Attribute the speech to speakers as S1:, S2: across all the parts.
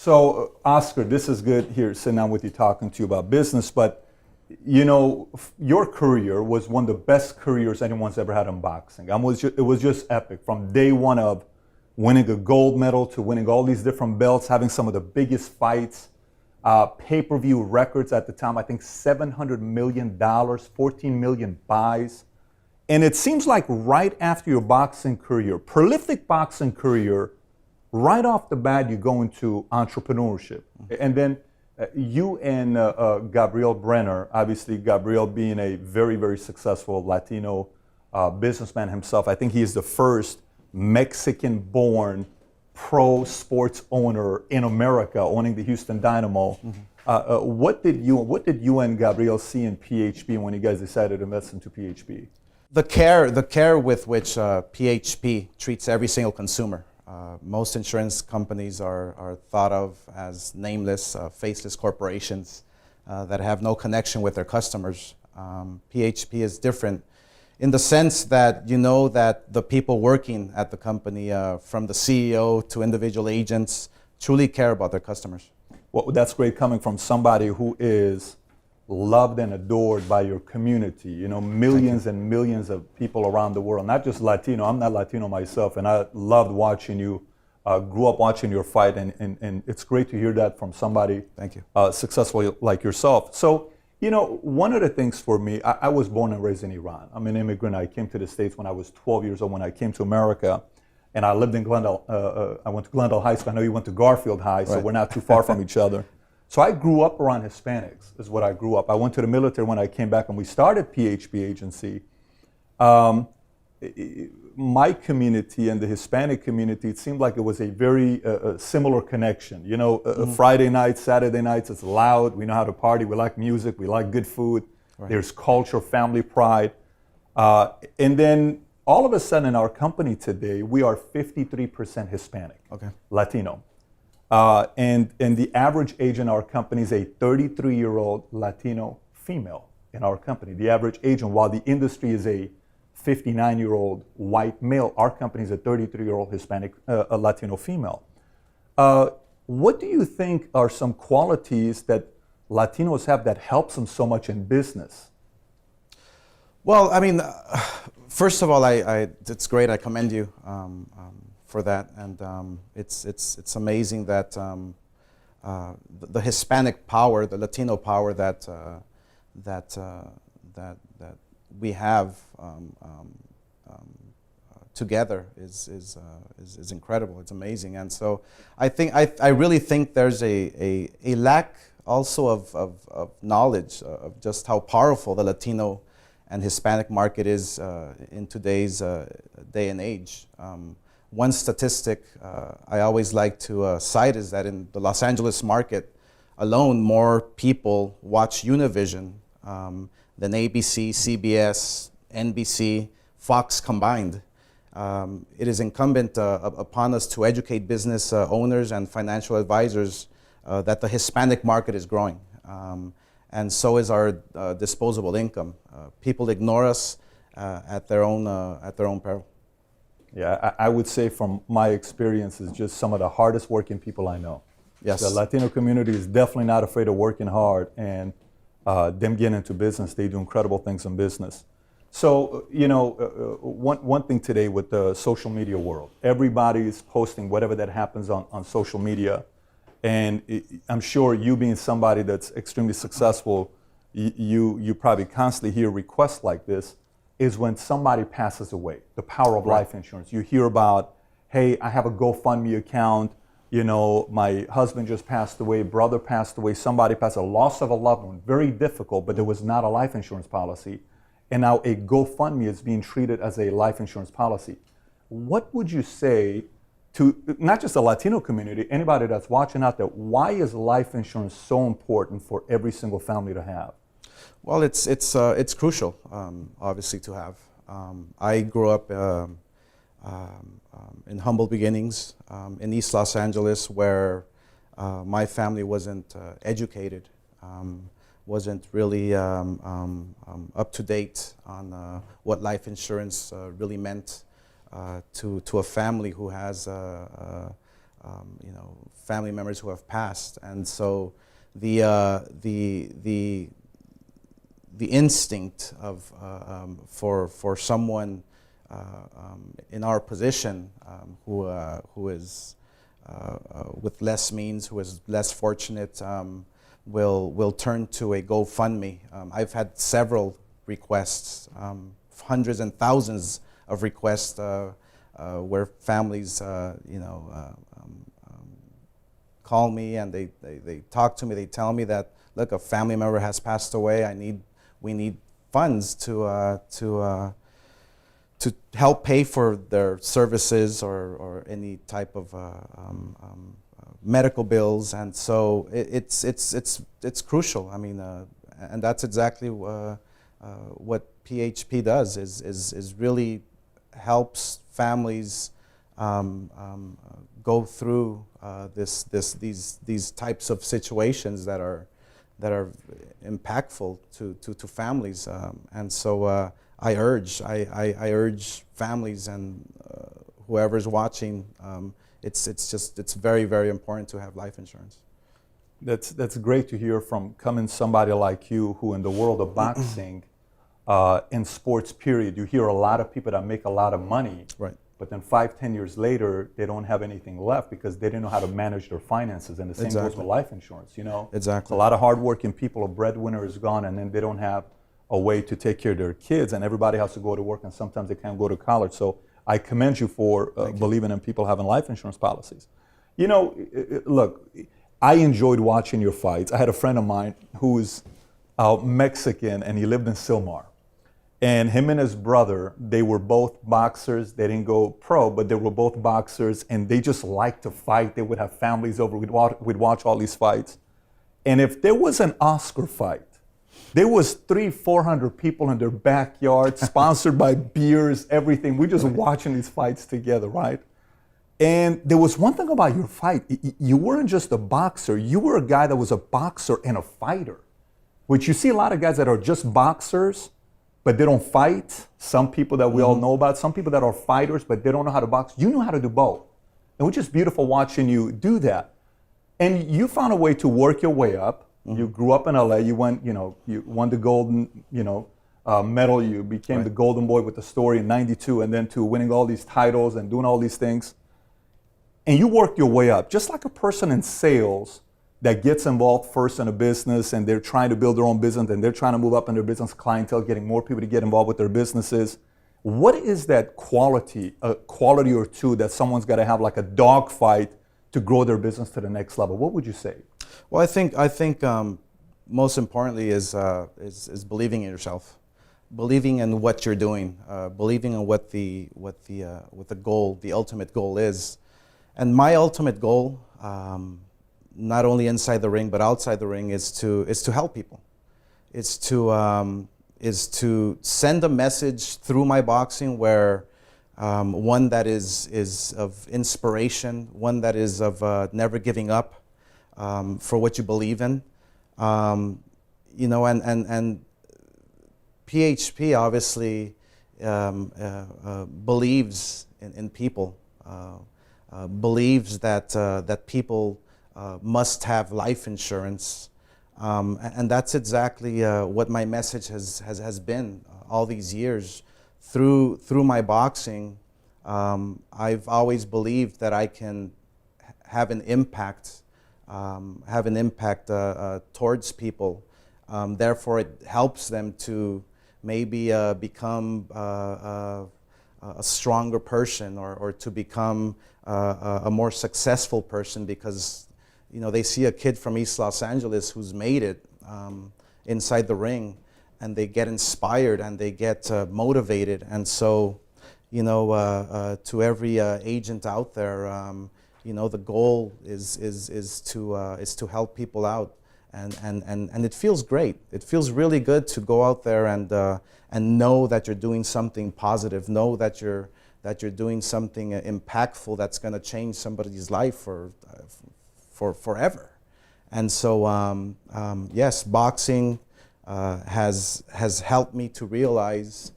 S1: So, Oscar, this is good here sitting down with you talking to you about business, but your career was one of the best careers anyone's ever had in boxing. It was just epic from day one of winning a gold medal to winning all these different belts, having some of the biggest fights, pay-per-view records at the time, I think $700 million, 14 million buys. And it seems like right after your boxing career, prolific boxing career, right off the bat, you go into entrepreneurship. And then you and Gabriel Brenner, obviously Gabriel being a very, very successful Latino businessman himself. I think he is the first Mexican-born pro sports owner in America, owning the Houston Dynamo. What did you and Gabriel see in PHP when you guys decided to invest into PHP?
S2: The care with which PHP treats every single consumer. Most insurance companies are thought of as nameless, faceless corporations that have no connection with their customers. PHP is different in the sense that you know that the people working at the company, from the CEO to individual agents, truly care about their customers.
S1: Well, that's great coming from somebody who is loved and adored by your community. You know, millions and millions of people around the world, not just Latino. I'm not Latino myself, and I loved watching you, grew up watching your fight, and it's great to hear that from somebody successful like yourself. So, you know, one of the things for me, I was born and raised in Iran. I'm an immigrant. I came to the States when I was 12 years old when I came to America, and I lived in Glendale. I went to Glendale High School. I know you went to Garfield High, so we're not too far from each other. So I grew up around Hispanics, is what I grew up. I went to the military when I came back, and we started PHP Agency. My community and the Hispanic community, it seemed like it was a very similar connection. You know, Friday nights, Saturday nights, it's loud. We know how to party. We like music. We like good food. There's culture, family pride. And then all of a sudden in our company today, we are 53% Hispanic, Latino. And the average age in our company is a 33-year-old Latino female in our company. The average age, and while the industry is a 59-year-old white male, our company is a 33-year-old Hispanic Latino female. What do you think are some qualities that Latinos have that helps them so much in business?
S2: Well, I mean, first of all, it's great. I commend you for that, and it's amazing that the Hispanic power, the Latino power that we have together is incredible. It's amazing, and so I really think there's a lack also of knowledge of just how powerful the Latino and Hispanic market is in today's day and age. One statistic I always like to cite is that in the Los Angeles market alone, more people watch Univision than ABC, CBS, NBC, Fox combined. It is incumbent upon us to educate business owners and financial advisors that the Hispanic market is growing. And so is our disposable income. People ignore us at their own peril.
S1: Yeah, I would say from my experience, is just some of the hardest working people I know.
S2: Yes.
S1: The Latino community is definitely not afraid of working hard, and them getting into business, they do incredible things in business. So, you know, one thing today with the social media world, everybody's posting whatever that happens on social media. And I'm sure you being somebody that's extremely successful, you probably constantly hear requests like this, is when somebody passes away, the power of life insurance. You hear about, hey, I have a GoFundMe account, you know, my husband just passed away, brother passed away, somebody passed, a loss of a loved one, very difficult, but there was not a life insurance policy. And now a GoFundMe is being treated as a life insurance policy. What would you say to not just the Latino community, anybody that's watching out there, why is life insurance so important for every single family to have?
S2: Well, it's crucial, obviously, to have. I grew up in humble beginnings in East Los Angeles, where my family wasn't educated, wasn't really up to date on what life insurance really meant to a family who has a family members who have passed, and so the instinct of for someone in our position who is with less means, who is less fortunate, will turn to a GoFundMe. I've had several requests, hundreds and thousands of requests where families, call me and they talk to me. They tell me that, look, a family member has passed away. We need funds to help pay for their services or any type of medical bills, and so it's crucial. I mean, and that's exactly what PHP does. Is really helps families go through these types of situations that are impactful to families, and so I urge families and whoever's watching. It's very, very important to have life insurance.
S1: That's great to hear from coming somebody like you, who in the world of boxing, in sports period, you hear a lot of people that make a lot of money,
S2: right?
S1: But then 5-10 years later, they don't have anything left because they didn't know how to manage their finances. And the same goes with life insurance,
S2: Exactly.
S1: A lot of hardworking people, a breadwinner is gone, and then they don't have a way to take care of their kids, and everybody has to go to work, and sometimes they can't go to college. So I commend you for believing in people having life insurance policies. Look, I enjoyed watching your fights. I had a friend of mine who's Mexican, and he lived in Silmar. And him and his brother, they were both boxers. They didn't go pro, but they were both boxers, and they just liked to fight. They would have families over. We'd watch all these fights. And if there was an Oscar fight, there was 300-400 people in their backyard, sponsored by beers, everything. We're just watching these fights together, right? And there was one thing about your fight. You weren't just a boxer. You were a guy that was a boxer and a fighter, which you see a lot of guys that are just boxers, but they don't fight. Some people that we all know about, some people that are fighters, but they don't know how to box. You know how to do both. And which is beautiful watching you do that. And you found a way to work your way up. You grew up in LA. You went, you won the golden, medal. You became the golden boy with the story in '92, and then to winning all these titles and doing all these things. And you worked your way up, just like a person in sales that gets involved first in a business, and they're trying to build their own business, and they're trying to move up in their business clientele, getting more people to get involved with their businesses. What is that quality, a quality or two that someone's got to have, like a dog fight, to grow their business to the next level? What would you say?
S2: Well, I think most importantly is believing in yourself, believing in what you're doing, believing in what the goal, the ultimate goal is. And my ultimate goal, not only inside the ring but outside the ring, is to help people. Is to send a message through my boxing where one that is of inspiration, one that is of never giving up for what you believe in, and PHP obviously believes in people, believes that people must have life insurance, and that's exactly what my message has been all these years. Through my boxing, I've always believed that I can have an impact towards people. Therefore, it helps them to maybe become a stronger person, or to become a more successful person, because they see a kid from East Los Angeles who's made it inside the ring, and they get inspired and they get motivated. And so, to every agent out there, the goal is to help people out, and it feels great. It feels really good to go out there and know that you're doing something positive, know that you're doing something impactful that's going to change somebody's life for forever. And so yes, boxing has helped me to realize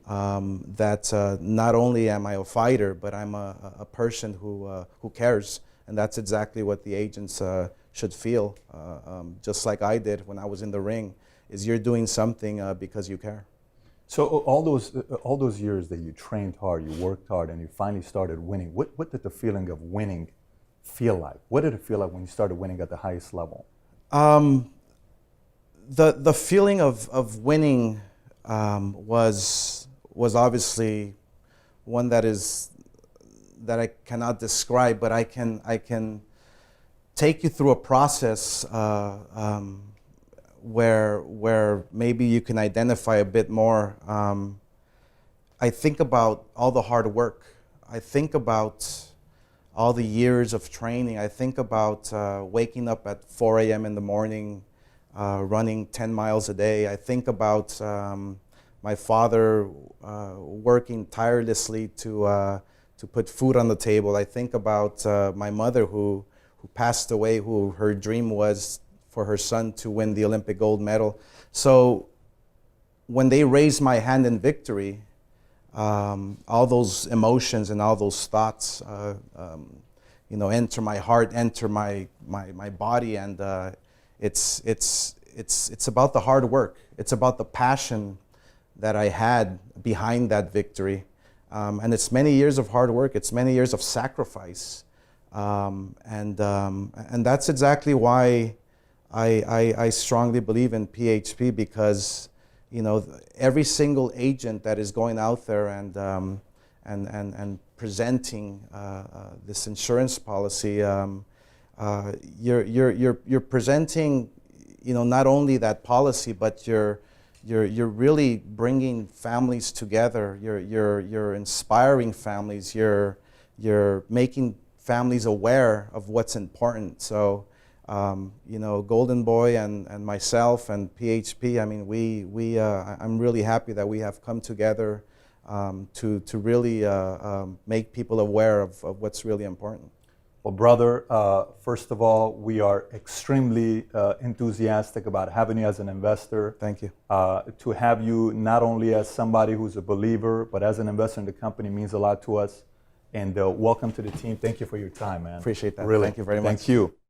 S2: that not only am I a fighter, but I'm a person who cares And that's exactly what the agents should feel, just like I did when I was in the ring, is you're doing something because you care.
S1: So all those years that you trained hard, you worked hard, and you finally started winning. What did the feeling of winning feel like? What did it feel like when you started winning at the highest level?
S2: The feeling of winning was obviously one that I cannot describe, but I can take you through a process where maybe you can identify a bit more. I think about all the hard work. I think about all the years of training. I think about waking up at 4 a.m. in the morning, running 10 miles a day. I think about my father working tirelessly to put food on the table. I think about my mother who passed away, who her dream was for her son to win the Olympic gold medal. So when they raised my hand in victory, all those emotions and all those thoughts, enter my heart, enter my body, and it's about the hard work. It's about the passion that I had behind that victory, and it's many years of hard work. It's many years of sacrifice, and that's exactly why I strongly believe in PHP, because every single agent that is going out there and presenting this insurance policy, you're presenting not only that policy, but you're really bringing families together. You're inspiring families. You're making families aware of what's important. So Golden Boy and myself and PHP, I mean, I'm really happy that we have come together to really make people aware of what's really important.
S1: Well, brother, first of all, we are extremely enthusiastic about having you as an investor.
S2: Thank you.
S1: To have you not only as somebody who's a believer, but as an investor in the company means a lot to us. And welcome to the team. Thank you for your time, man.
S2: Appreciate that.
S1: Really.
S2: Thank you very much.
S1: Thank you.